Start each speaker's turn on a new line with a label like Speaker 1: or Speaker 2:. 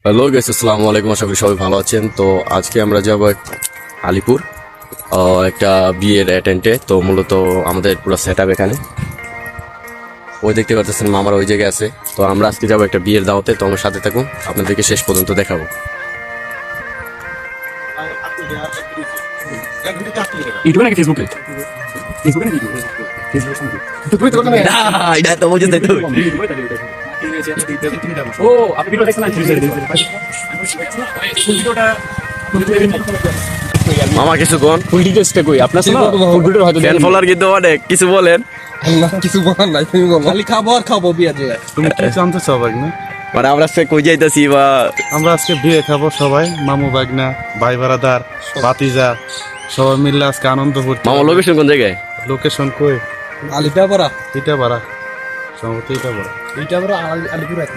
Speaker 1: Hello guys, আসসালামু আলাইকুম। আশা করি সবাই ভালো আছেন। তো আজকে আমরা যাব আলিপুর একটা বিয়ের অ্যাটেন্ডে। তো মূলত আমাদের পুরো সেট আপ এখানে ওই দেখতে পাচ্ছেন, মামার ওই জায়গায় আছে। তো আমরা আজকে যাবো একটা বিয়ের দাওয়াতে। তো আমার সাথে থাকুন, আপনাদেরকে শেষ পর্যন্ত দেখাবো।
Speaker 2: ইউটিউবে নাকি ফেসবুকে? ফেসবুকে নাকি? তুই তো না
Speaker 1: এটা তো বুঝতে তো
Speaker 2: ও আপনি ভিডিও দেখছেন না? ভিডিওটা
Speaker 1: মামা কিছু কোন
Speaker 2: ফুল ডিটেইলসটা কই আপনার শোনা ফুল ভিডিও হয়তো
Speaker 1: ফ্যান ফলোয়ার কিন্তু অনেক কিছু বলেন।
Speaker 3: না কিছু বলার নাই, তুমি বলো।
Speaker 4: খালি খাবো আর খাবো বিয়া দিয়ে।
Speaker 5: তুমি কি জানতে চাও বাগনা?
Speaker 1: মানে আমরা আজকে কই যাইতাছি বা
Speaker 5: আমরা আজকে বিয়ে খাবো সবাই, মামু বাগনা, ভাই বারাদার, ভাতিজা সবাই মিলে আজকে আনন্দ করতে।
Speaker 1: মামা লোকেশন কোন জায়গায়?
Speaker 5: লোকেশন কই?
Speaker 4: আলিপা পাড়া,
Speaker 5: এটা বাড়া, সম্ভবত এটা বাড়া।
Speaker 4: এইটা পাড়া আলিপুর এক